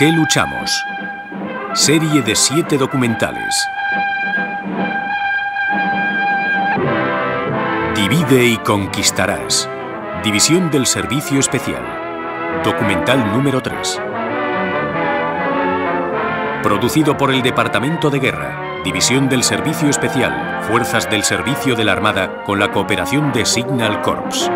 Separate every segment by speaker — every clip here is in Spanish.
Speaker 1: qué luchamos? Serie de 7 documentales. Divide y conquistarás. División del Servicio Especial. Documental número 3. Producido por el Departamento de Guerra, División del Servicio Especial, Fuerzas del Servicio de la Armada, con la cooperación de Signal Corps.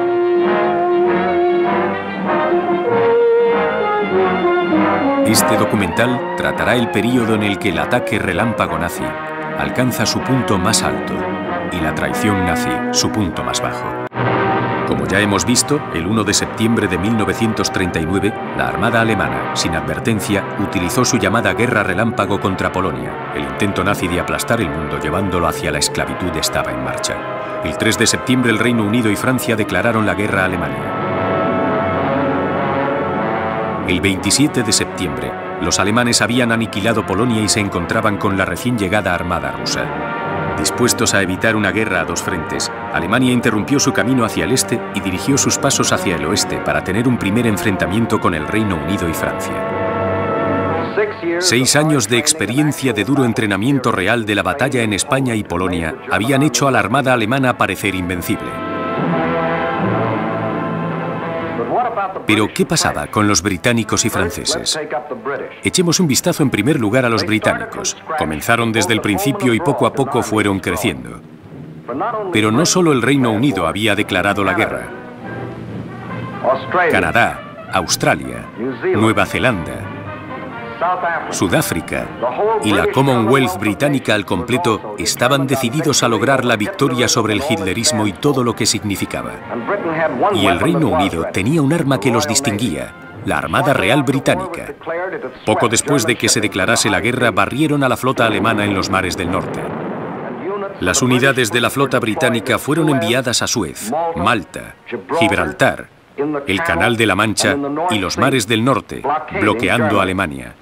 Speaker 1: Este documental tratará el período en el que el ataque relámpago nazi alcanza su punto más alto y la traición nazi su punto más bajo. Como ya hemos visto, el 1 de septiembre de 1939, la Armada alemana, sin advertencia, utilizó su llamada Guerra Relámpago contra Polonia. El intento nazi de aplastar el mundo llevándolo hacia la esclavitud estaba en marcha. El 3 de septiembre el Reino Unido y Francia declararon la guerra a Alemania. El 27 de septiembre, los alemanes habían aniquilado Polonia y se encontraban con la recién llegada Armada rusa. Dispuestos a evitar una guerra a dos frentes, Alemania interrumpió su camino hacia el este y dirigió sus pasos hacia el oeste para tener un primer enfrentamiento con el Reino Unido y Francia. 6 años de experiencia de duro entrenamiento real de la batalla en España y Polonia habían hecho a la Armada alemana parecer invencible. Pero, ¿qué pasaba con los británicos y franceses? Echemos un vistazo en primer lugar a los británicos. Comenzaron desde el principio y poco a poco fueron creciendo. Pero no solo el Reino Unido había declarado la guerra. Canadá, Australia, Nueva Zelanda, Sudáfrica y la Commonwealth británica al completo estaban decididos a lograr la victoria sobre el hitlerismo y todo lo que significaba. Y el Reino Unido tenía un arma que los distinguía, la Armada Real Británica. Poco después de que se declarase la guerra, barrieron a la flota alemana en los mares del norte. Las unidades de la flota británica fueron enviadas a Suez, Malta, Gibraltar, el Canal de la Mancha y los mares del norte, bloqueando a Alemania.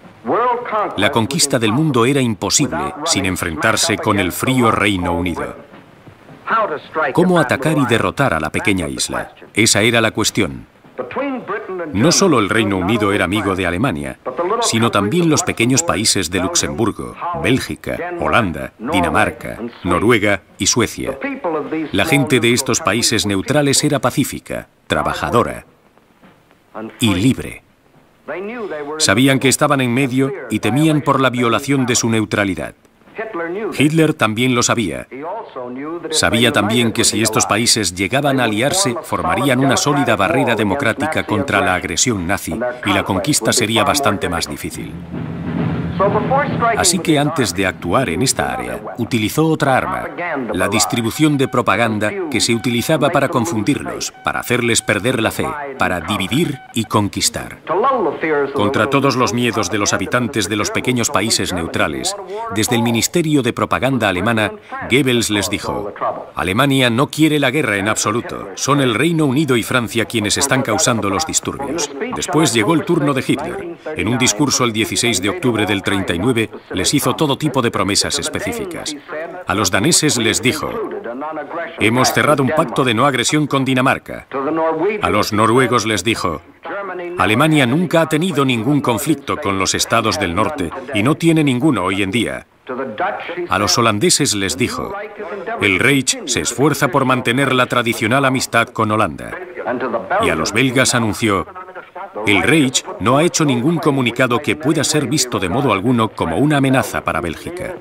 Speaker 1: La conquista del mundo era imposible sin enfrentarse con el frío Reino Unido. ¿Cómo atacar y derrotar a la pequeña isla? Esa era la cuestión. No solo el Reino Unido era amigo de Alemania, sino también los pequeños países de Luxemburgo, Bélgica, Holanda, Dinamarca, Noruega y Suecia. La gente de estos países neutrales era pacífica, trabajadora y libre. Sabían que estaban en medio y temían por la violación de su neutralidad. Hitler también lo sabía. Sabía también que si estos países llegaban a aliarse, formarían una sólida barrera democrática contra la agresión nazi y la conquista sería bastante más difícil. Así que antes de actuar en esta área, utilizó otra arma, la distribución de propaganda que se utilizaba para confundirlos, para hacerles perder la fe, para dividir y conquistar. Contra todos los miedos de los habitantes de los pequeños países neutrales, desde el Ministerio de Propaganda alemana, Goebbels les dijo: Alemania no quiere la guerra en absoluto, son el Reino Unido y Francia quienes están causando los disturbios. Después llegó el turno de Hitler. En un discurso el 16 de octubre del 39 les hizo todo tipo de promesas específicas. A los daneses les dijo: hemos cerrado un pacto de no agresión con Dinamarca. A los noruegos les dijo: Alemania nunca ha tenido ningún conflicto con los estados del norte y no tiene ninguno hoy en día. A los holandeses les dijo: el Reich se esfuerza por mantener la tradicional amistad con Holanda. Y a los belgas anunció: el Reich no ha hecho ningún comunicado que pueda ser visto de modo alguno como una amenaza para Bélgica.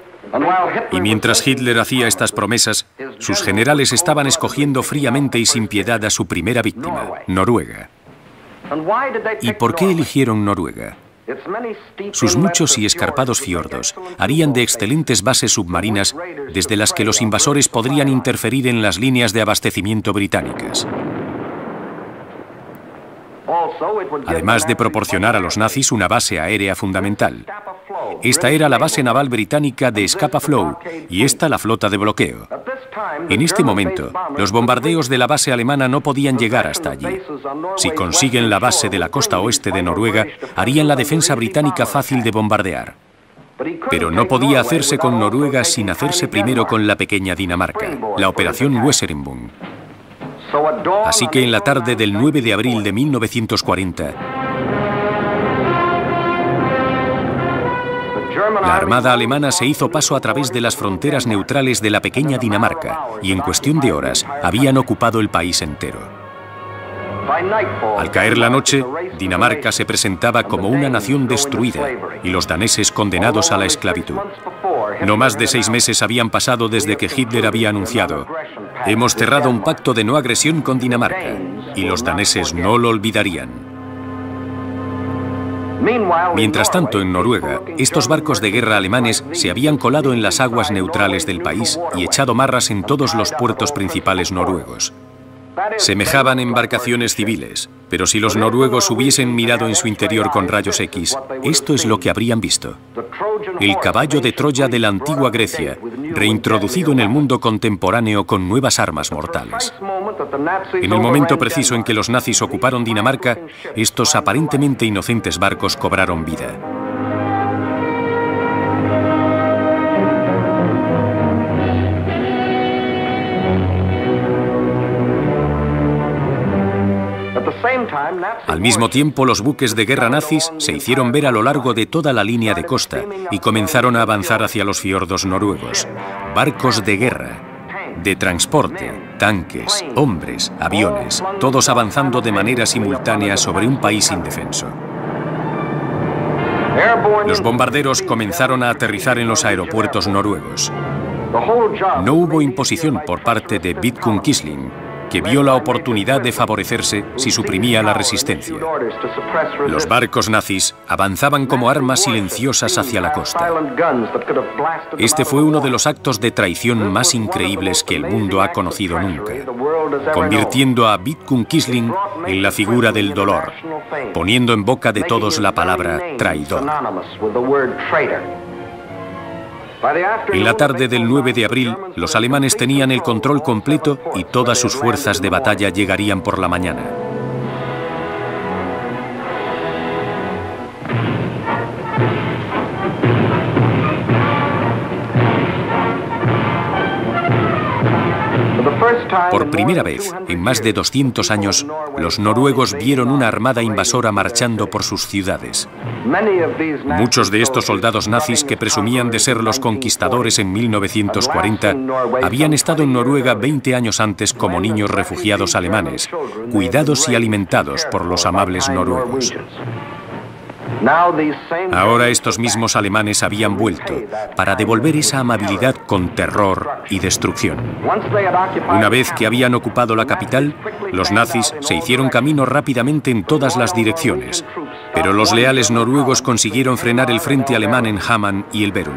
Speaker 1: Y mientras Hitler hacía estas promesas, sus generales estaban escogiendo fríamente y sin piedad a su primera víctima, Noruega. ¿Y por qué eligieron Noruega? Sus muchos y escarpados fiordos harían de excelentes bases submarinas desde las que los invasores podrían interferir en las líneas de abastecimiento británicas. Además de proporcionar a los nazis una base aérea fundamental. Esta era la base naval británica de Scapa Flow y esta la flota de bloqueo. En este momento, los bombardeos de la base alemana no podían llegar hasta allí. Si consiguen la base de la costa oeste de Noruega, harían la defensa británica fácil de bombardear. Pero no podía hacerse con Noruega sin hacerse primero con la pequeña Dinamarca, la Operación Weserübung. Así que en la tarde del 9 de abril de 1940, La armada alemana se hizo paso a través de las fronteras neutrales de la pequeña Dinamarca y en cuestión de horas habían ocupado el país entero. Al caer la noche, Dinamarca se presentaba como una nación destruida y los daneses condenados a la esclavitud. No más de 6 meses habían pasado desde que Hitler había anunciado: hemos cerrado un pacto de no agresión con Dinamarca, y los daneses no lo olvidarían. Mientras tanto, en Noruega, estos barcos de guerra alemanes se habían colado en las aguas neutrales del país y echado marras en todos los puertos principales noruegos. Semejaban embarcaciones civiles, pero si los noruegos hubiesen mirado en su interior con rayos X, esto es lo que habrían visto: el caballo de Troya de la antigua Grecia, reintroducido en el mundo contemporáneo con nuevas armas mortales. En el momento preciso en que los nazis ocuparon Dinamarca, estos aparentemente inocentes barcos cobraron vida. Al mismo tiempo, los buques de guerra nazis se hicieron ver a lo largo de toda la línea de costa y comenzaron a avanzar hacia los fiordos noruegos. Barcos de guerra, de transporte, tanques, hombres, aviones, todos avanzando de manera simultánea sobre un país indefenso. Los bombarderos comenzaron a aterrizar en los aeropuertos noruegos. No hubo imposición por parte de Vidkun Quisling, que vio la oportunidad de favorecerse si suprimía la resistencia. Los barcos nazis avanzaban como armas silenciosas hacia la costa. Este fue uno de los actos de traición más increíbles que el mundo ha conocido nunca, convirtiendo a Vidkun Quisling en la figura del dolor, poniendo en boca de todos la palabra traidor. En la tarde del 9 de abril, los alemanes tenían el control completo y todas sus fuerzas de batalla llegarían por la mañana. Por primera vez en más de 200 años, los noruegos vieron una armada invasora marchando por sus ciudades. Muchos de estos soldados nazis que presumían de ser los conquistadores en 1940 habían estado en Noruega 20 años antes como niños refugiados alemanes, cuidados y alimentados por los amables noruegos. Ahora estos mismos alemanes habían vuelto para devolver esa amabilidad con terror y destrucción. Una vez que habían ocupado la capital, los nazis se hicieron camino rápidamente en todas las direcciones, pero los leales noruegos consiguieron frenar el frente alemán en Hamán y el Bærum.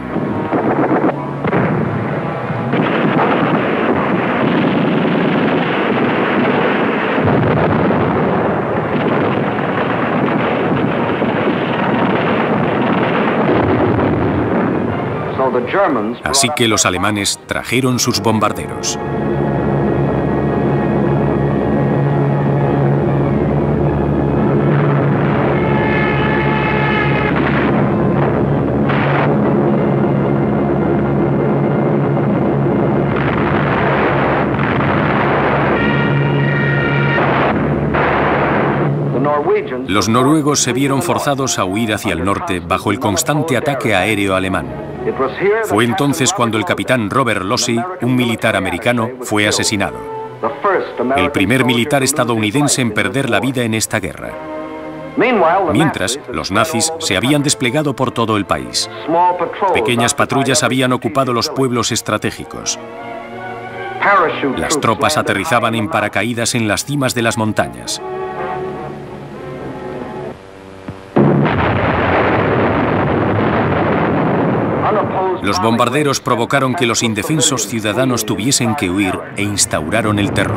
Speaker 1: Así que los alemanes trajeron sus bombarderos. Los noruegos se vieron forzados a huir hacia el norte bajo el constante ataque aéreo alemán. Fue entonces cuando el capitán Robert Lossey, un militar americano, fue asesinado. El primer militar estadounidense en perder la vida en esta guerra. Mientras, los nazis se habían desplegado por todo el país. Pequeñas patrullas habían ocupado los pueblos estratégicos. Las tropas aterrizaban en paracaídas en las cimas de las montañas. Los bombarderos provocaron que los indefensos ciudadanos tuviesen que huir e instauraron el terror.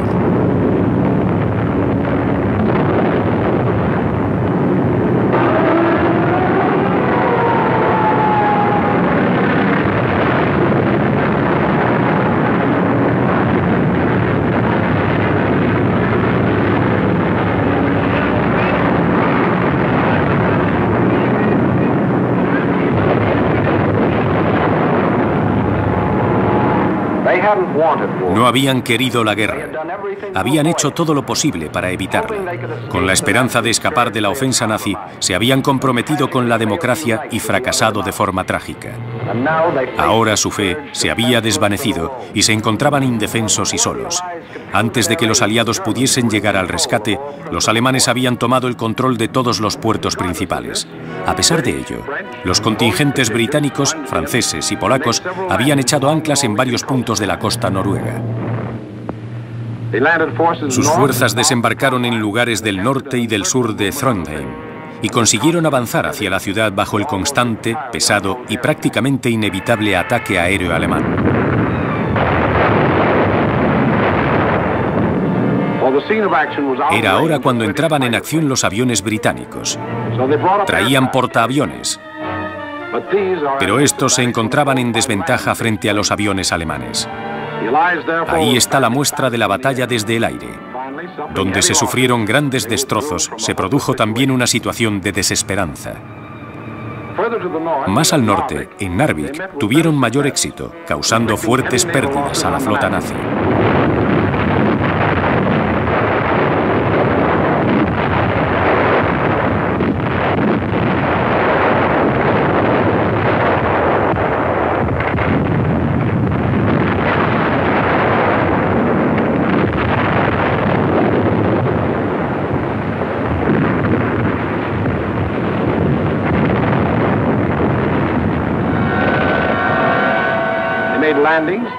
Speaker 1: No habían querido la guerra. Habían hecho todo lo posible para evitarla. Con la esperanza de escapar de la ofensa nazi, se habían comprometido con la democracia y fracasado de forma trágica. Ahora su fe se había desvanecido y se encontraban indefensos y solos. Antes de que los aliados pudiesen llegar al rescate, los alemanes habían tomado el control de todos los puertos principales. A pesar de ello, los contingentes británicos, franceses y polacos habían echado anclas en varios puntos de la costa noruega. Sus fuerzas desembarcaron en lugares del norte y del sur de Trondheim y consiguieron avanzar hacia la ciudad bajo el constante, pesado y prácticamente inevitable ataque aéreo alemán. Era ahora cuando entraban en acción los aviones británicos. Traían portaaviones, pero estos se encontraban en desventaja frente a los aviones alemanes. Ahí está la muestra de la batalla desde el aire. Donde se sufrieron grandes destrozos, se produjo también una situación de desesperanza. Más al norte, en Narvik, tuvieron mayor éxito, causando fuertes pérdidas a la flota nazi.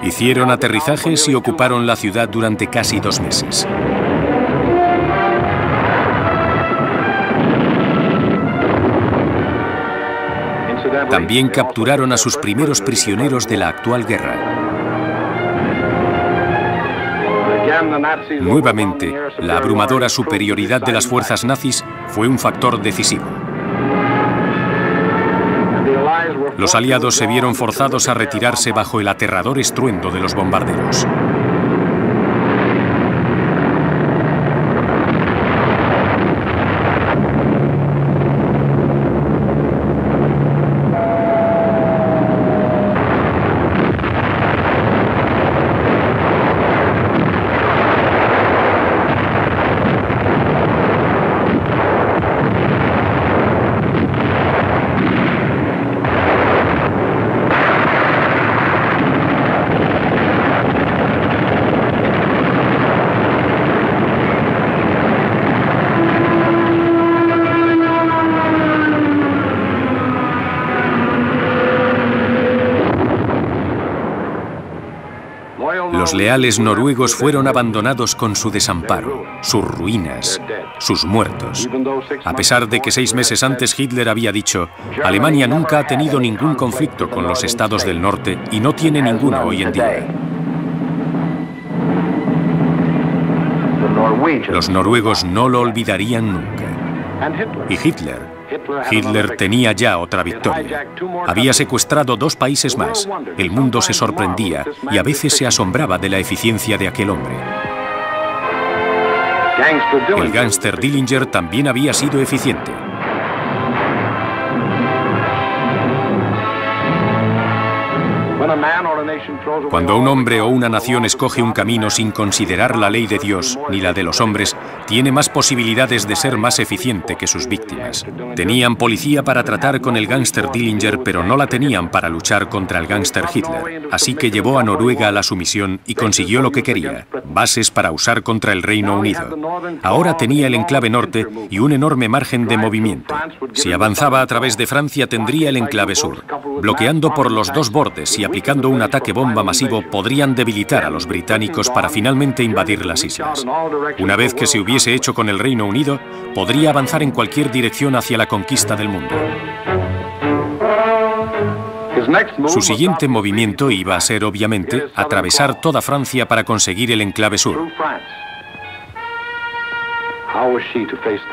Speaker 1: Hicieron aterrizajes y ocuparon la ciudad durante casi 2 meses. También capturaron a sus primeros prisioneros de la actual guerra. Nuevamente, la abrumadora superioridad de las fuerzas nazis fue un factor decisivo. Los aliados se vieron forzados a retirarse bajo el aterrador estruendo de los bombarderos. Los leales noruegos fueron abandonados con su desamparo, sus ruinas, sus muertos. A pesar de que 6 meses antes Hitler había dicho: Alemania nunca ha tenido ningún conflicto con los estados del norte y no tiene ninguno hoy en día. Los noruegos no lo olvidarían nunca. Y Hitler tenía ya otra victoria. Había secuestrado 2 países más. El mundo se sorprendía y a veces se asombraba de la eficiencia de aquel hombre. El gángster Dillinger también había sido eficiente. Cuando un hombre o una nación escoge un camino sin considerar la ley de Dios ni la de los hombres, tiene más posibilidades de ser más eficiente que sus víctimas. Tenían policía para tratar con el gángster Dillinger, pero no la tenían para luchar contra el gángster Hitler. Así que llevó a Noruega a la sumisión y consiguió lo que quería: bases para usar contra el Reino Unido. Ahora tenía el enclave norte y un enorme margen de movimiento. Si avanzaba a través de Francia, tendría el enclave sur. Bloqueando por los 2 bordes y aplicando un ataque bomba masivo, podrían debilitar a los británicos para finalmente invadir las islas. Una vez que se hubiese hecho con el Reino Unido, podría avanzar en cualquier dirección hacia la conquista del mundo. Su siguiente movimiento iba a ser, obviamente, atravesar toda Francia para conseguir el enclave sur.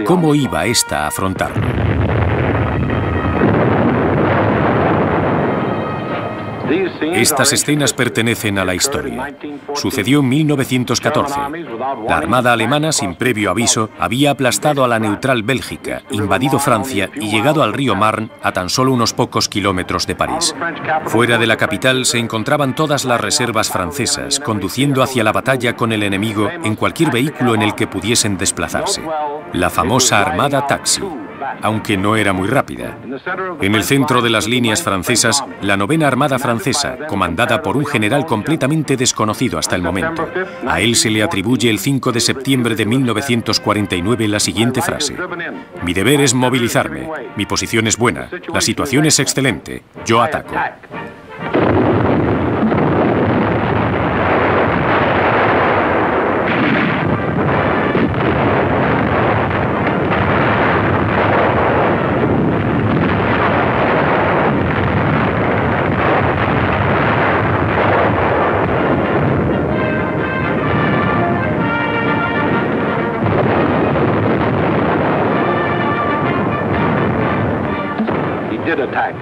Speaker 1: ¿Cómo iba ésta a afrontarlo? Estas escenas pertenecen a la historia. Sucedió en 1914. La Armada alemana, sin previo aviso, había aplastado a la neutral Bélgica, invadido Francia y llegado al río Marne a tan solo unos pocos kilómetros de París. Fuera de la capital se encontraban todas las reservas francesas, conduciendo hacia la batalla con el enemigo en cualquier vehículo en el que pudiesen desplazarse. La famosa Armada Taxi, aunque no era muy rápida. En el centro de las líneas francesas, la 9ª Armada Francesa, comandada por un general completamente desconocido hasta el momento. A él se le atribuye el 5 de septiembre de 1949 la siguiente frase: "Mi deber es movilizarme, mi posición es buena, la situación es excelente, yo ataco".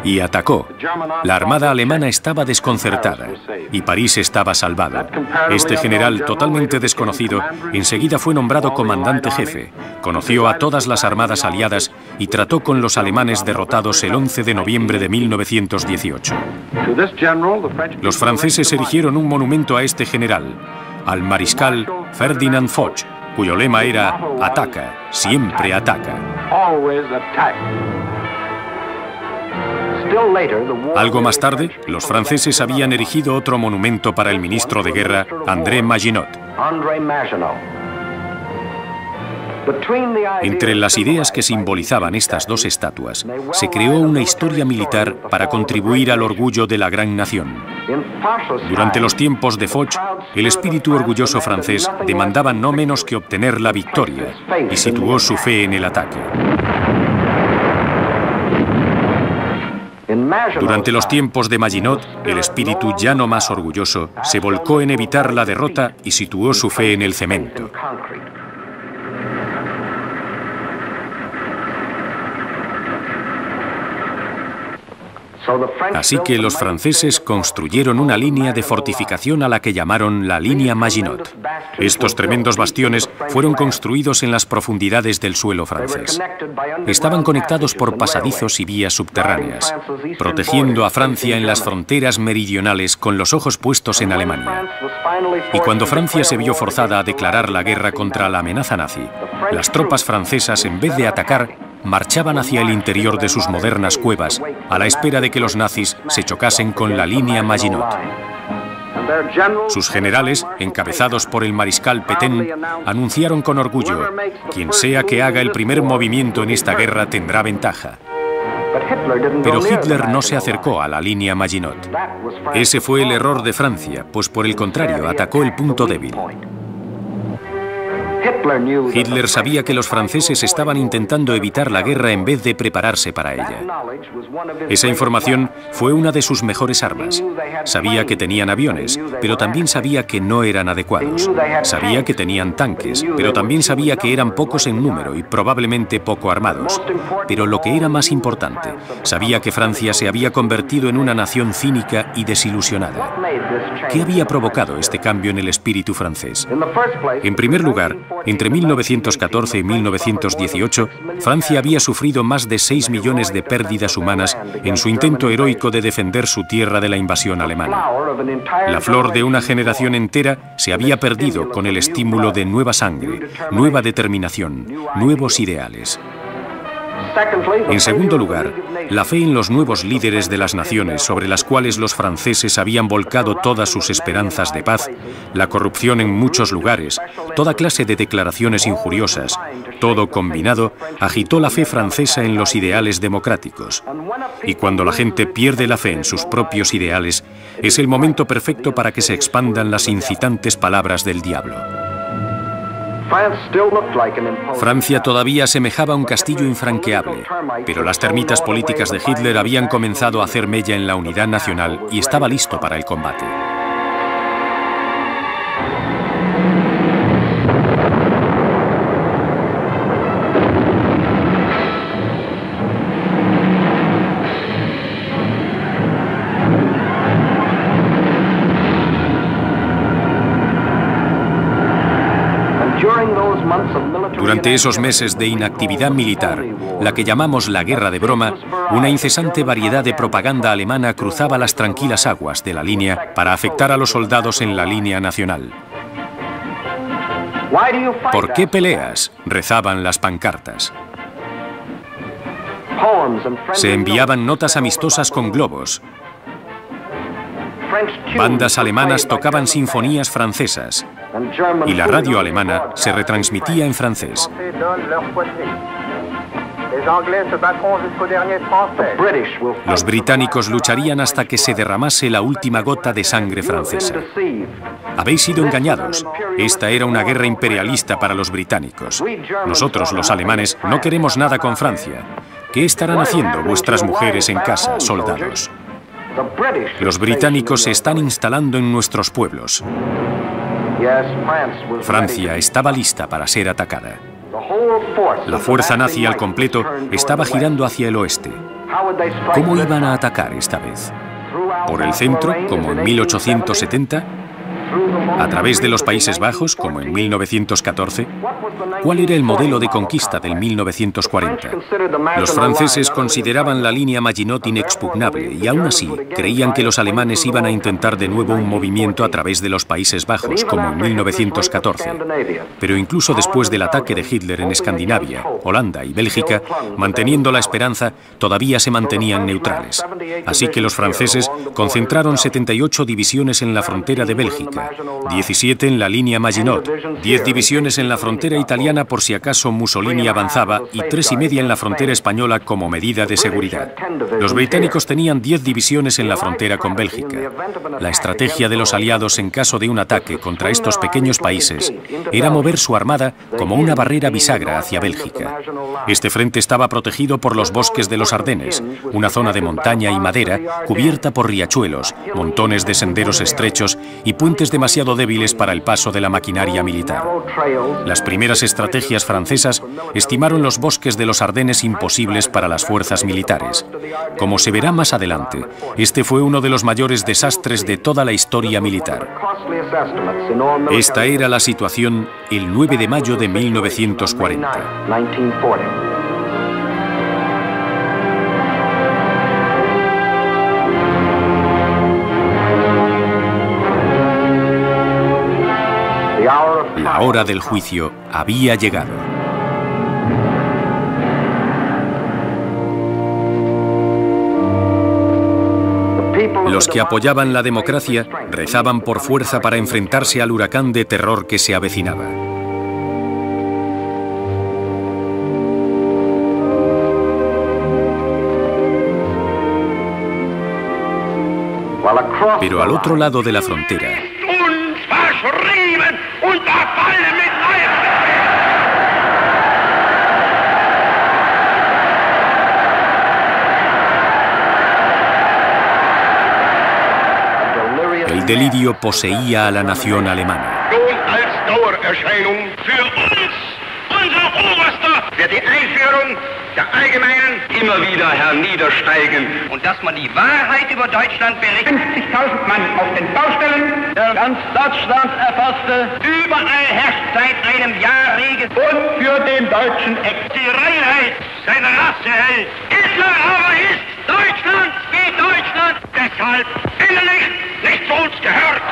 Speaker 1: Y atacó. La armada alemana estaba desconcertada y París estaba salvado. Este general, totalmente desconocido, enseguida fue nombrado comandante jefe, conoció a todas las armadas aliadas y trató con los alemanes derrotados el 11 de noviembre de 1918. Los franceses erigieron un monumento a este general, al mariscal Ferdinand Foch, cuyo lema era "Ataca, siempre ataca". Algo más tarde, los franceses habían erigido otro monumento para el ministro de guerra, André Maginot. Entre las ideas que simbolizaban estas dos estatuas, se creó una historia militar para contribuir al orgullo de la gran nación. Durante los tiempos de Foch, el espíritu orgulloso francés demandaba no menos que obtener la victoria y situó su fe en el ataque. Durante los tiempos de Maginot, el espíritu ya no más orgulloso se volcó en evitar la derrota y situó su fe en el cemento. Así que los franceses construyeron una línea de fortificación a la que llamaron la línea Maginot. Estos tremendos bastiones fueron construidos en las profundidades del suelo francés. Estaban conectados por pasadizos y vías subterráneas, protegiendo a Francia en las fronteras meridionales con los ojos puestos en Alemania. Y cuando Francia se vio forzada a declarar la guerra contra la amenaza nazi, las tropas francesas, en vez de atacar, marchaban hacia el interior de sus modernas cuevas, a la espera de que los nazis se chocasen con la línea Maginot. Sus generales, encabezados por el mariscal Pétain, anunciaron con orgullo: "Quien sea que haga el primer movimiento en esta guerra tendrá ventaja". Pero Hitler no se acercó a la línea Maginot. Ese fue el error de Francia, pues por el contrario atacó el punto débil. Hitler sabía que los franceses estaban intentando evitar la guerra en vez de prepararse para ella. Esa información fue una de sus mejores armas. Sabía que tenían aviones, pero también sabía que no eran adecuados. Sabía que tenían tanques, pero también sabía que eran pocos en número y probablemente poco armados. Pero lo que era más importante, sabía que Francia se había convertido en una nación cínica y desilusionada. ¿Qué había provocado este cambio en el espíritu francés? En primer lugar, entre 1914 y 1918, Francia había sufrido más de 6 millones de pérdidas humanas en su intento heroico de defender su tierra de la invasión alemana. La flor de una generación entera se había perdido con el estímulo de nueva sangre, nueva determinación, nuevos ideales. En segundo lugar, la fe en los nuevos líderes de las naciones sobre las cuales los franceses habían volcado todas sus esperanzas de paz, la corrupción en muchos lugares, toda clase de declaraciones injuriosas, todo combinado, agitó la fe francesa en los ideales democráticos. Y cuando la gente pierde la fe en sus propios ideales, es el momento perfecto para que se expandan las incitantes palabras del diablo. Francia todavía asemejaba a un castillo infranqueable, pero las termitas políticas de Hitler habían comenzado a hacer mella en la unidad nacional y estaba listo para el combate. Durante esos meses de inactividad militar, la que llamamos la guerra de broma, una incesante variedad de propaganda alemana cruzaba las tranquilas aguas de la línea para afectar a los soldados en la línea nacional. ¿Por qué peleas?, rezaban las pancartas. Se enviaban notas amistosas con globos. Bandas alemanas tocaban sinfonías francesas y la radio alemana se retransmitía en francés. Los británicos lucharían hasta que se derramase la última gota de sangre francesa. Habéis sido engañados. Esta era una guerra imperialista para los británicos. Nosotros, los alemanes, no queremos nada con Francia. ¿Qué estarán haciendo vuestras mujeres en casa, soldados? Los británicos se están instalando en nuestros pueblos. Francia estaba lista para ser atacada. La fuerza nazi al completo estaba girando hacia el oeste. ¿Cómo iban a atacar esta vez? ¿Por el centro, como en 1870? ¿A través de los Países Bajos, como en 1914? ¿Cuál era el modelo de conquista del 1940? Los franceses consideraban la línea Maginot inexpugnable y aún así creían que los alemanes iban a intentar de nuevo un movimiento a través de los Países Bajos, como en 1914. Pero incluso después del ataque de Hitler en Escandinavia, Holanda y Bélgica, manteniendo la esperanza, todavía se mantenían neutrales. Así que los franceses concentraron 78 divisiones en la frontera de Bélgica, 17 en la línea Maginot, 10 divisiones en la frontera italiana por si acaso Mussolini avanzaba y 3,5 en la frontera española como medida de seguridad. Los británicos tenían 10 divisiones en la frontera con Bélgica. La estrategia de los aliados en caso de un ataque contra estos pequeños países era mover su armada como una barrera bisagra hacia Bélgica. Este frente estaba protegido por los bosques de los Ardenes, una zona de montaña y madera cubierta por riachuelos, montones de senderos estrechos y puentes demasiado débiles para el paso de la maquinaria militar. Las primeras estrategias francesas estimaron los bosques de los Ardenes imposibles para las fuerzas militares. Como se verá más adelante, este fue uno de los mayores desastres de toda la historia militar. Esta era la situación el 9 de mayo de 1940. La hora del juicio había llegado. Los que apoyaban la democracia rezaban por fuerza para enfrentarse al huracán de terror que se avecinaba. Pero al otro lado de la frontera, el delirio poseía a la nación alemana.
Speaker 2: Der Allgemeinen immer wieder herniedersteigen. Und dass man die Wahrheit über Deutschland berichtet. 50.000 Mann auf den Baustellen. Der ganz Deutschland erfasste. Überall herrscht seit einem Jahr Regen. Und für den deutschen Ex. Die Reinheit seiner Rasse hält. Hitler aber ist Deutschland wie Deutschland. Deshalb innerlich nicht zu uns gehört.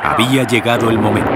Speaker 1: Había llegado el momento.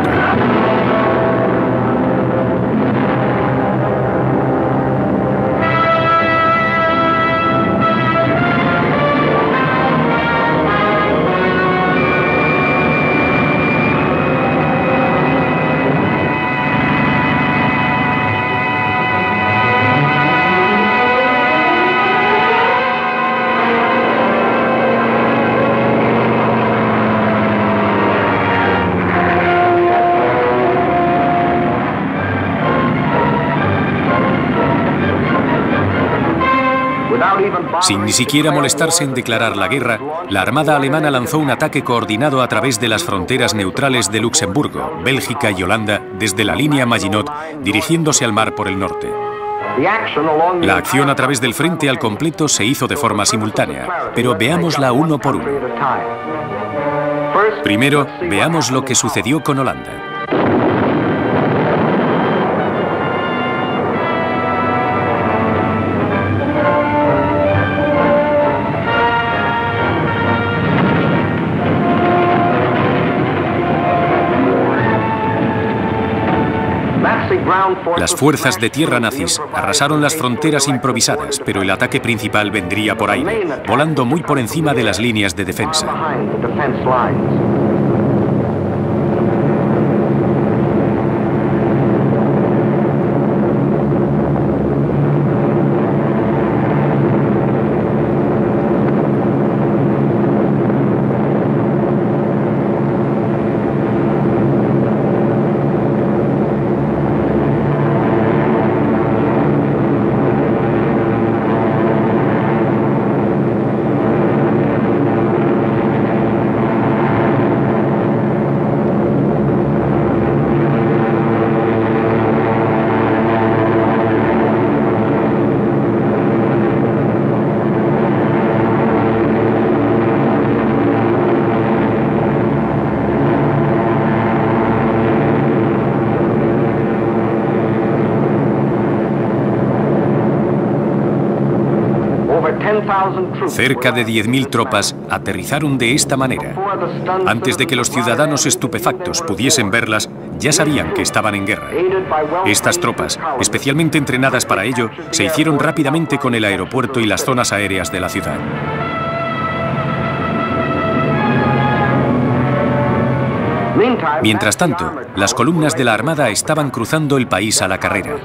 Speaker 1: Sin ni siquiera molestarse en declarar la guerra, la Armada alemana lanzó un ataque coordinado a través de las fronteras neutrales de Luxemburgo, Bélgica y Holanda desde la línea Maginot, dirigiéndose al mar por el norte. La acción a través del frente al completo se hizo de forma simultánea, pero veámosla uno por uno. Primero, veamos lo que sucedió con Holanda. Las fuerzas de tierra nazis arrasaron las fronteras improvisadas, pero el ataque principal vendría por aire, volando muy por encima de las líneas de defensa. Cerca de 10.000 tropas aterrizaron de esta manera. Antes de que los ciudadanos estupefactos pudiesen verlas, ya sabían que estaban en guerra. Estas tropas, especialmente entrenadas para ello, se hicieron rápidamente con el aeropuerto y las zonas aéreas de la ciudad. Mientras tanto, las columnas de la Armada estaban cruzando el país a la carrera.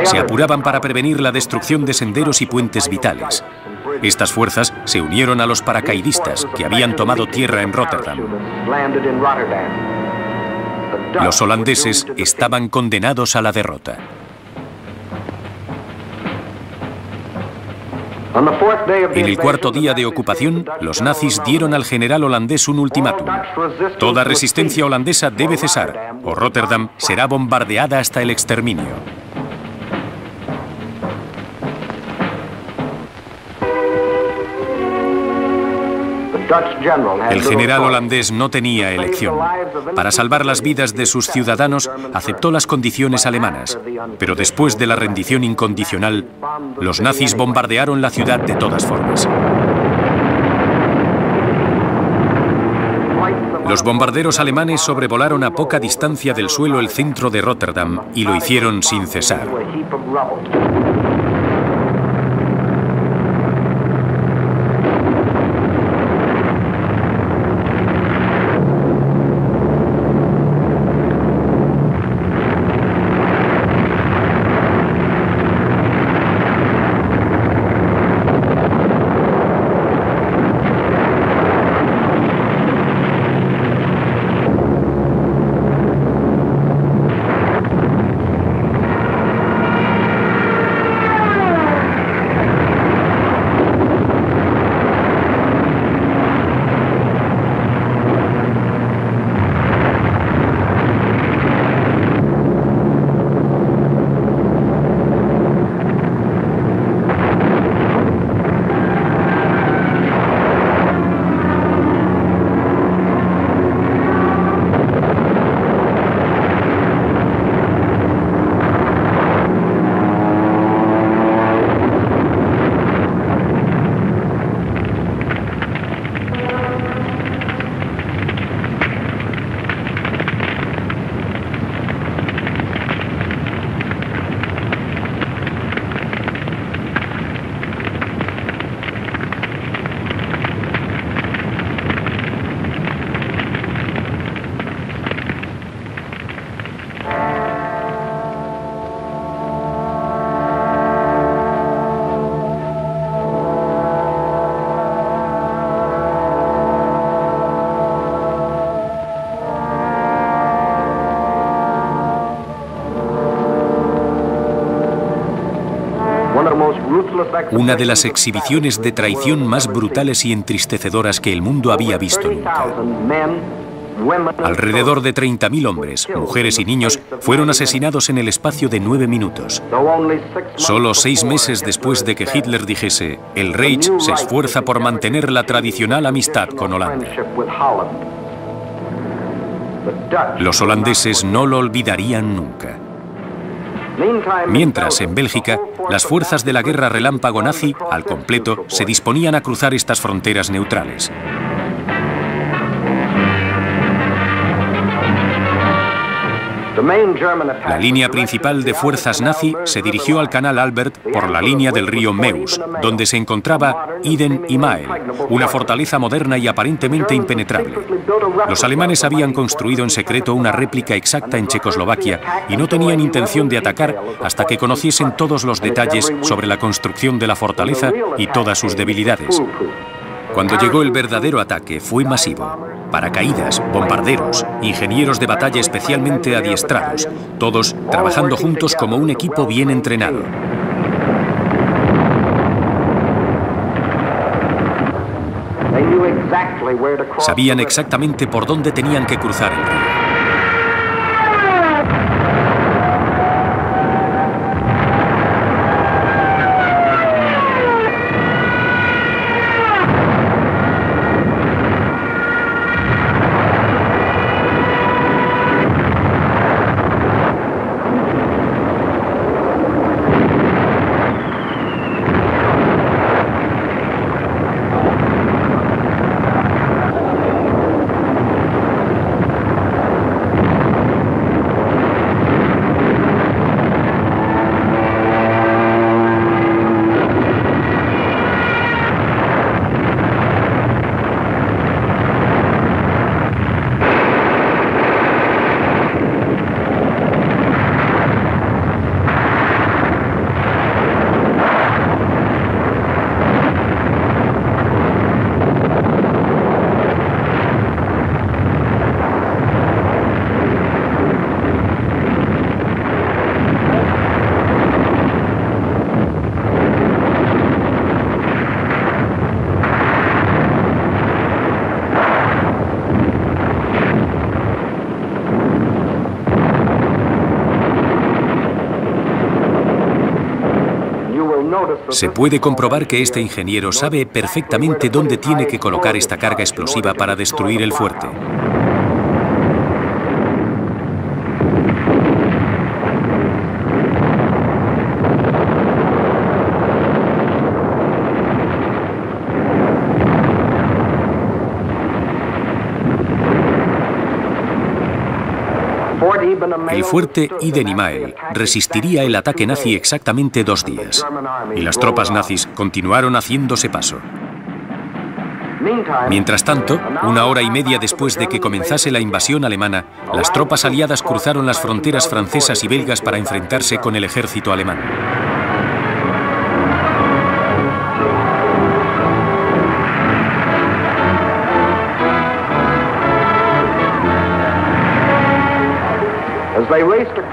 Speaker 1: Se apuraban para prevenir la destrucción de senderos y puentes vitales. Estas fuerzas se unieron a los paracaidistas que habían tomado tierra en Rotterdam. Los holandeses estaban condenados a la derrota. En el cuarto día de ocupación, los nazis dieron al general holandés un ultimátum. Toda resistencia holandesa debe cesar, o Rotterdam será bombardeada hasta el exterminio. El general holandés no tenía elección. Para salvar las vidas de sus ciudadanos, aceptó las condiciones alemanas, pero después de la rendición incondicional, los nazis bombardearon la ciudad de todas formas. Los bombarderos alemanes sobrevolaron a poca distancia del suelo el centro de Rotterdam y lo hicieron sin cesar. Una de las exhibiciones de traición más brutales y entristecedoras que el mundo había visto nunca. Alrededor de 30.000 hombres, mujeres y niños fueron asesinados en el espacio de 9 minutos. Solo 6 meses después de que Hitler dijese: el Reich se esfuerza por mantener la tradicional amistad con Holanda. Los holandeses no lo olvidarían nunca. Mientras, en Bélgica, las fuerzas de la guerra relámpago nazi, al completo, se disponían a cruzar estas fronteras neutrales. La línea principal de fuerzas nazi se dirigió al canal Albert por la línea del río Meuse, donde se encontraba Iden-Imael, una fortaleza moderna y aparentemente impenetrable. Los alemanes habían construido en secreto una réplica exacta en Checoslovaquia y no tenían intención de atacar hasta que conociesen todos los detalles sobre la construcción de la fortaleza y todas sus debilidades. Cuando llegó el verdadero ataque, fue masivo. Paracaídas, bombarderos, ingenieros de batalla especialmente adiestrados, todos trabajando juntos como un equipo bien entrenado. Sabían exactamente por dónde tenían que cruzar el río. Se puede comprobar que este ingeniero sabe perfectamente dónde tiene que colocar esta carga explosiva para destruir el fuerte. El fuerte Iden-Imael resistiría el ataque nazi exactamente 2 días, y las tropas nazis continuaron haciéndose paso. Mientras tanto, 1 hora y media después de que comenzase la invasión alemana, las tropas aliadas cruzaron las fronteras francesas y belgas para enfrentarse con el ejército alemán.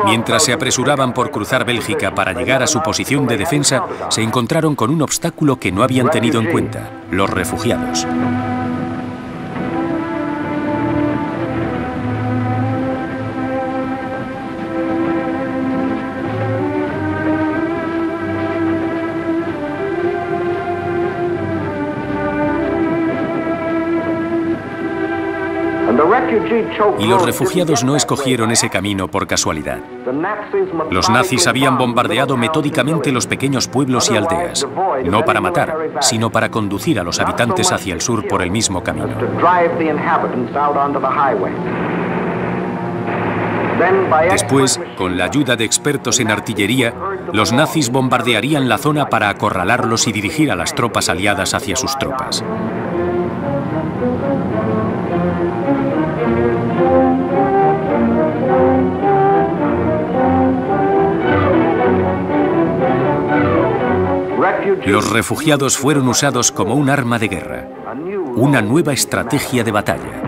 Speaker 1: Mientras se apresuraban por cruzar Bélgica para llegar a su posición de defensa, se encontraron con un obstáculo que no habían tenido en cuenta: los refugiados. Y los refugiados no escogieron ese camino por casualidad. Los nazis habían bombardeado metódicamente los pequeños pueblos y aldeas, no para matar, sino para conducir a los habitantes hacia el sur por el mismo camino. Después, con la ayuda de expertos en artillería, los nazis bombardearían la zona para acorralarlos y dirigir a las tropas aliadas hacia sus tropas. Los refugiados fueron usados como un arma de guerra, una nueva estrategia de batalla.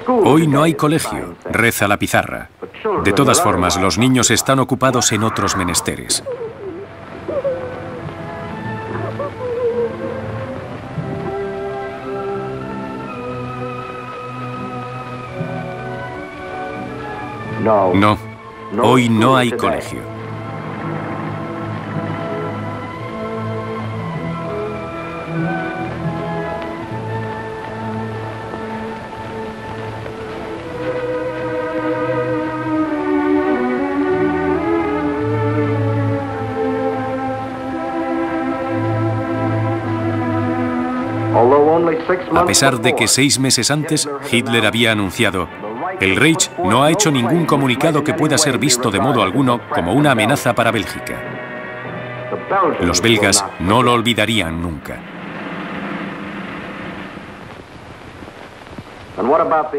Speaker 1: Hoy no hay colegio, reza la pizarra. De todas formas, los niños están ocupados en otros menesteres. No, hoy no hay colegio. A pesar de que 6 meses antes Hitler había anunciado: el Reich no ha hecho ningún comunicado que pueda ser visto de modo alguno como una amenaza para Bélgica. Los belgas no lo olvidarían nunca.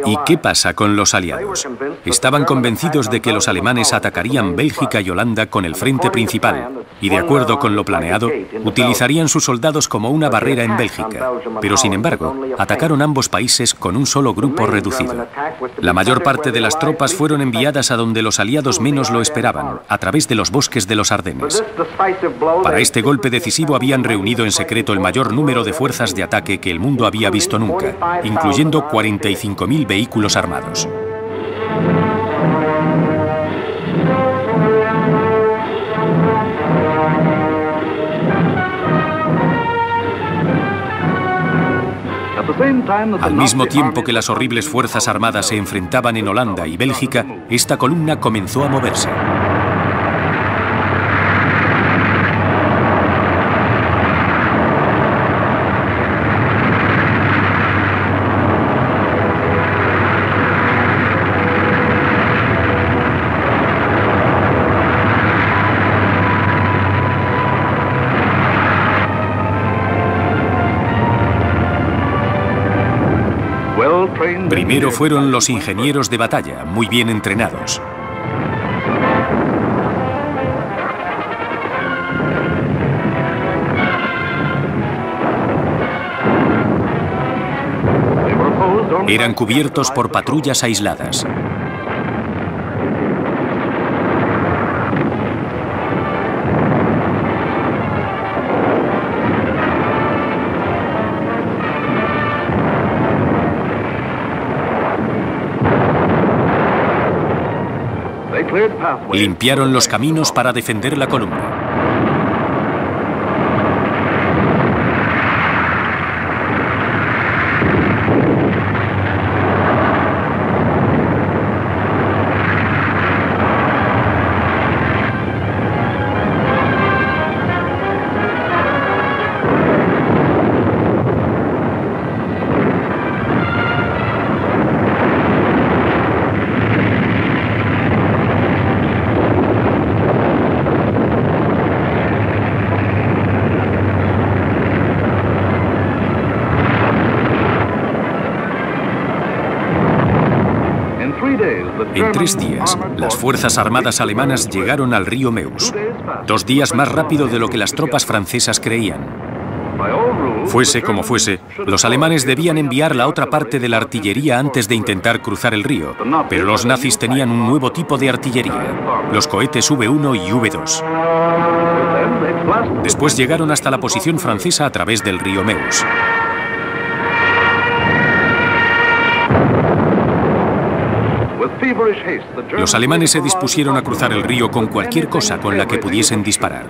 Speaker 1: ¿Y qué pasa con los aliados? Estaban convencidos de que los alemanes atacarían Bélgica y Holanda con el frente principal y, de acuerdo con lo planeado, utilizarían sus soldados como una barrera en Bélgica. Pero, sin embargo, atacaron ambos países con un solo grupo reducido. La mayor parte de las tropas fueron enviadas a donde los aliados menos lo esperaban, a través de los bosques de los Ardenes. Para este golpe decisivo habían reunido en secreto el mayor número de fuerzas de ataque que el mundo había visto nunca, incluyendo 45.000 vehículos armados. Al mismo tiempo que las horribles fuerzas armadas se enfrentaban en Holanda y Bélgica, esta columna comenzó a moverse. Primero fueron los ingenieros de batalla, muy bien entrenados. Eran cubiertos por patrullas aisladas. Limpiaron los caminos para defender la columna. En 3 días, las fuerzas armadas alemanas llegaron al río Meuse, 2 días más rápido de lo que las tropas francesas creían. Fuese como fuese, los alemanes debían enviar la otra parte de la artillería antes de intentar cruzar el río, pero los nazis tenían un nuevo tipo de artillería, los cohetes V1 y V2. Después llegaron hasta la posición francesa a través del río Meuse. Los alemanes se dispusieron a cruzar el río con cualquier cosa con la que pudiesen disparar.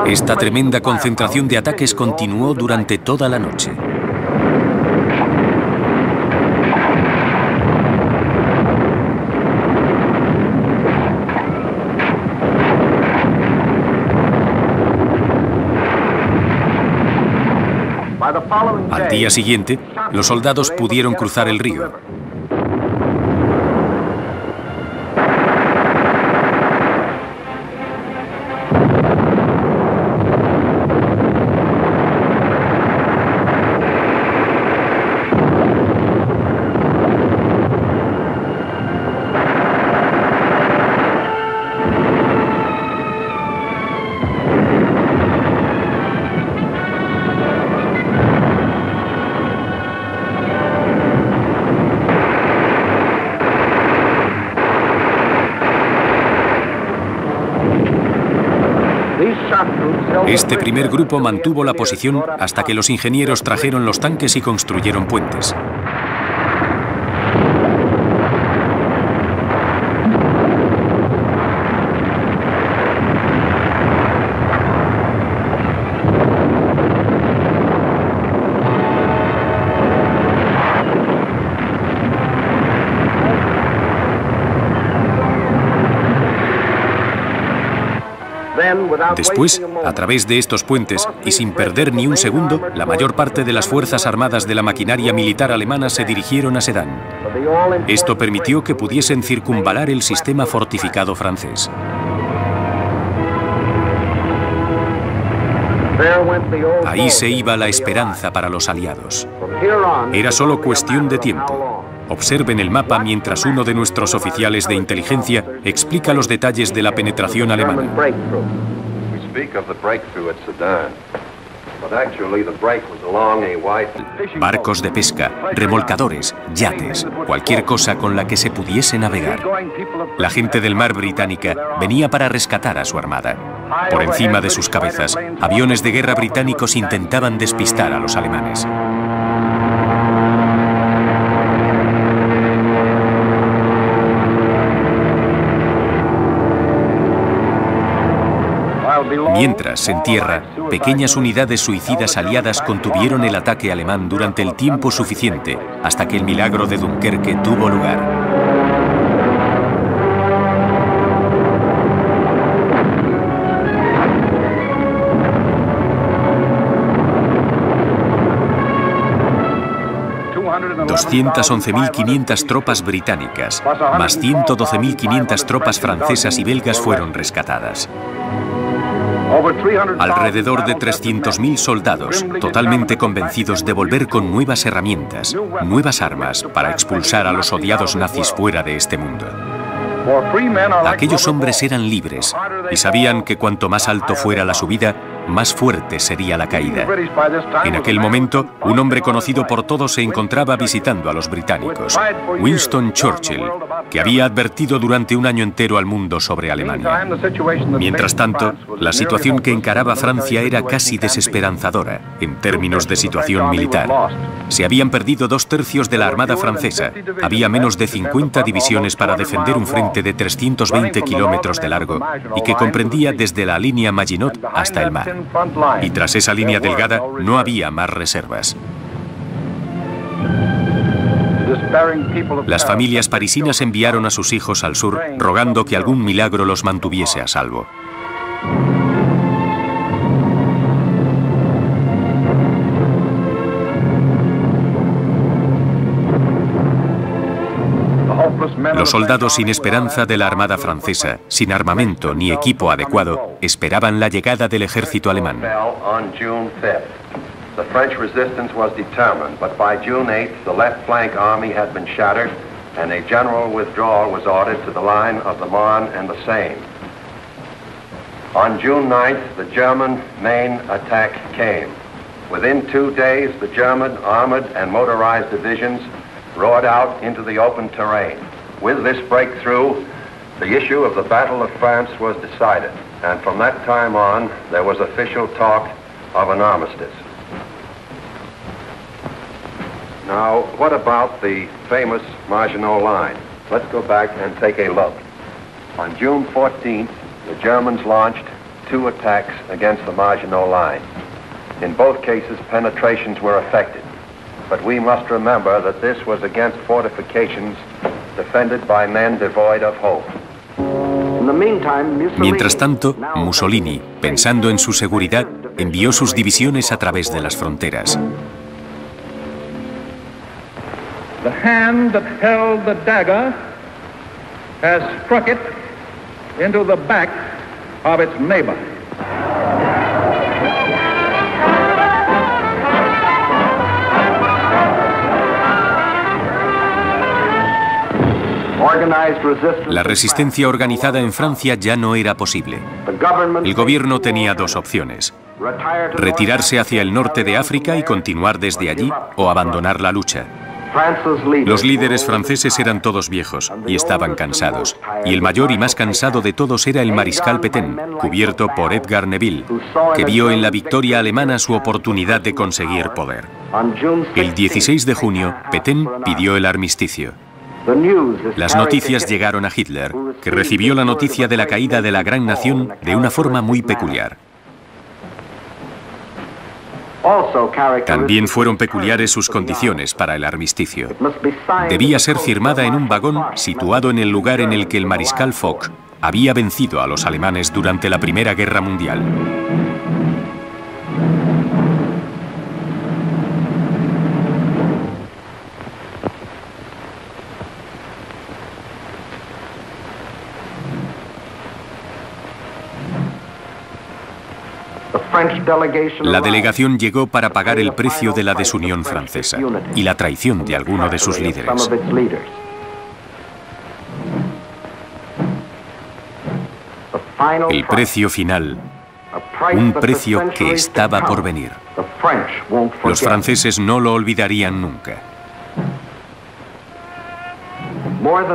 Speaker 1: Esta tremenda concentración de ataques continuó durante toda la noche. Al día siguiente, los soldados pudieron cruzar el río. Este primer grupo mantuvo la posición hasta que los ingenieros trajeron los tanques y construyeron puentes. Después, a través de estos puentes, y sin perder ni un segundo, la mayor parte de las fuerzas armadas de la maquinaria militar alemana se dirigieron a Sedan. Esto permitió que pudiesen circunvalar el sistema fortificado francés. Ahí se iba la esperanza para los aliados. Era solo cuestión de tiempo. Observen el mapa mientras uno de nuestros oficiales de inteligencia explica los detalles de la penetración alemana. Barcos de pesca, remolcadores, yates, cualquier cosa con la que se pudiese navegar. La gente del mar británica venía para rescatar a su armada. Por encima de sus cabezas, aviones de guerra británicos intentaban despistar a los alemanes. Mientras, en tierra, pequeñas unidades suicidas aliadas contuvieron el ataque alemán durante el tiempo suficiente hasta que el milagro de Dunkerque tuvo lugar. $211.500 tropas británicas, más 112.500 tropas francesas y belgas fueron rescatadas. Alrededor de 300.000 soldados, totalmente convencidos de volver con nuevas herramientas, nuevas armas para expulsar a los odiados nazis fuera de este mundo. Aquellos hombres eran libres y sabían que cuanto más alto fuera la subida, más fuerte sería la caída. En aquel momento, un hombre conocido por todos se encontraba visitando a los británicos, Winston Churchill, que había advertido durante un año entero al mundo sobre Alemania. Mientras tanto, la situación que encaraba Francia era casi desesperanzadora en términos de situación militar. Se habían perdido 2/3 de la armada francesa, había menos de 50 divisiones para defender un frente de 320 kilómetros de largo y que comprendía desde la línea Maginot hasta el mar. Y tras esa línea delgada no había más reservas. Las familias parisinas enviaron a sus hijos al sur, rogando que algún milagro los mantuviese a salvo. Los soldados sin esperanza de la armada francesa, sin armamento ni equipo adecuado, esperaban la llegada del ejército alemán.
Speaker 3: The French resistance was determined, but by June 8th, the left flank army had been shattered, and a general withdrawal was ordered to the line of the Marne and the Seine. On June 9th, the German main attack came. Within 2 days, the German armored and motorized divisions roared out into the open terrain. With this breakthrough, the issue of the Battle of France was decided, and from that time on, there was official talk of an armistice. Now, what about the famous Maginot Line? Let's go back and take a look. On June 14th, the Germans launched 2 attacks against the Maginot Line. In both cases, penetrations were effected. But we must remember that this was against fortifications defended by men devoid of hope.
Speaker 1: Mientras tanto, Mussolini, pensando en su seguridad, envió sus divisiones a través de las fronteras.
Speaker 4: The hand that held the dagger has struck it into the back of its neighbor.
Speaker 1: La resistencia organizada en Francia ya no era posible. El gobierno tenía dos opciones: retirarse hacia el norte de África y continuar desde allí, o abandonar la lucha. Los líderes franceses eran todos viejos y estaban cansados, y el mayor y más cansado de todos era el mariscal Pétain, cubierto por Edgar Neville, que vio en la victoria alemana su oportunidad de conseguir poder. El 16 de junio, Pétain pidió el armisticio. Las noticias llegaron a Hitler, que recibió la noticia de la caída de la gran nación de una forma muy peculiar. También fueron peculiares sus condiciones para el armisticio. Debía ser firmada en un vagón situado en el lugar en el que el mariscal Foch había vencido a los alemanes durante la Primera Guerra Mundial. La delegación llegó para pagar el precio de la desunión francesa y la traición de alguno de sus líderes. El precio final, un precio que estaba por venir. Los franceses no lo olvidarían nunca.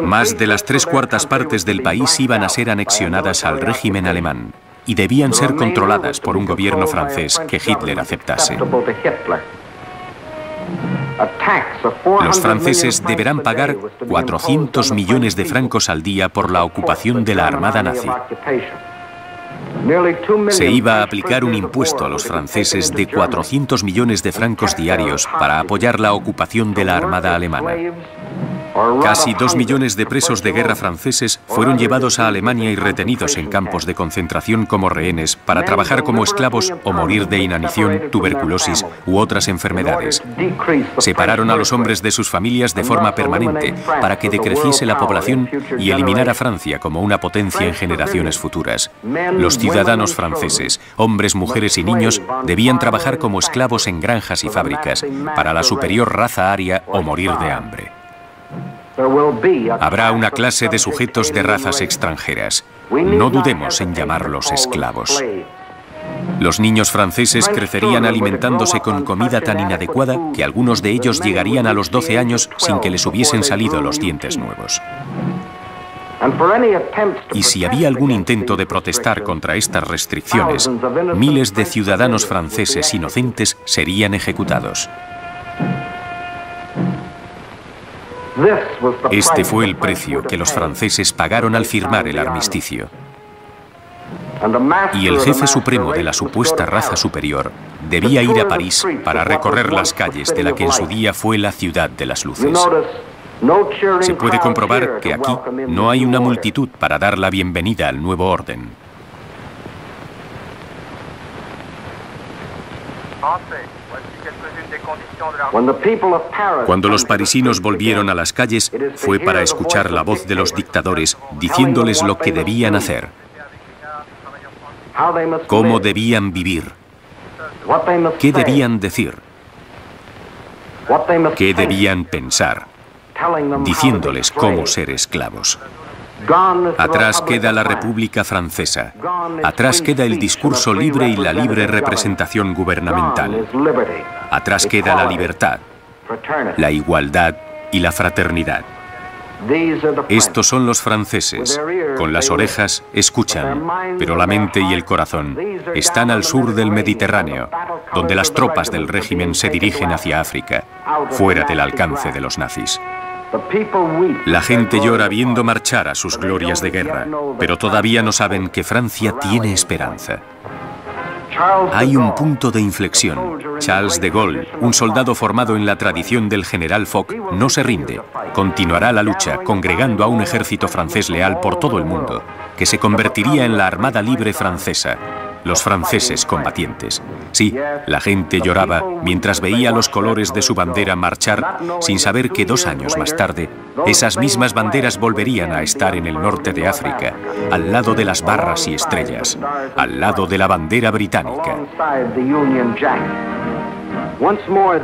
Speaker 1: Más de las 3/4 partes del país iban a ser anexionadas al régimen alemán y debían ser controladas por un gobierno francés que Hitler aceptase. Los franceses deberán pagar 400 millones de francos al día por la ocupación de la Armada nazi. Se iba a aplicar un impuesto a los franceses de 400 millones de francos diarios para apoyar la ocupación de la Armada alemana. Casi 2 millones de presos de guerra franceses fueron llevados a Alemania y retenidos en campos de concentración como rehenes para trabajar como esclavos o morir de inanición, tuberculosis u otras enfermedades. Separaron a los hombres de sus familias de forma permanente para que decreciese la población y eliminar a Francia como una potencia en generaciones futuras. Los ciudadanos franceses, hombres, mujeres y niños, debían trabajar como esclavos en granjas y fábricas para la superior raza aria o morir de hambre. Habrá una clase de sujetos de razas extranjeras. No dudemos en llamarlos esclavos. Los niños franceses crecerían alimentándose con comida tan inadecuada que algunos de ellos llegarían a los 12 años sin que les hubiesen salido los dientes nuevos. Y si había algún intento de protestar contra estas restricciones, miles de ciudadanos franceses inocentes serían ejecutados. Este fue el precio que los franceses pagaron al firmar el armisticio. Y el jefe supremo de la supuesta raza superior debía ir a París para recorrer las calles de la que en su día fue la ciudad de las luces. Se puede comprobar que aquí no hay una multitud para dar la bienvenida al nuevo orden. Cuando los parisinos volvieron a las calles, fue para escuchar la voz de los dictadores diciéndoles lo que debían hacer, cómo debían vivir, qué debían decir, qué debían pensar, diciéndoles cómo ser esclavos. Atrás queda la República Francesa. Atrás queda el discurso libre y la libre representación gubernamental. Atrás queda la libertad, la igualdad y la fraternidad. Estos son los franceses. Con las orejas escuchan, pero la mente y el corazón están al sur del Mediterráneo, donde las tropas del régimen se dirigen hacia África, fuera del alcance de los nazis. La gente llora viendo marchar a sus glorias de guerra, pero todavía no saben que Francia tiene esperanza. Hay un punto de inflexión. Charles de Gaulle, un soldado formado en la tradición del general Foch, no se rinde. Continuará la lucha, congregando a un ejército francés leal por todo el mundo, que se convertiría en la Armada Libre Francesa, los franceses combatientes. Sí, la gente lloraba mientras veía los colores de su bandera marchar, sin saber que 2 años más tarde, esas mismas banderas volverían a estar en el norte de África, al lado de las barras y estrellas, al lado de la bandera británica.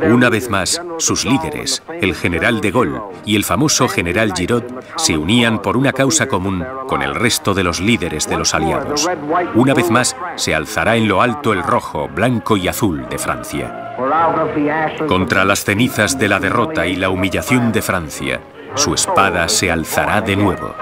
Speaker 1: Una vez más, sus líderes, el general de Gaulle y el famoso general Giraud, se unían por una causa común con el resto de los líderes de los aliados. Una vez más, se alzará en lo alto el rojo, blanco y azul de Francia. Contra las cenizas de la derrota y la humillación de Francia, su espada se alzará de nuevo.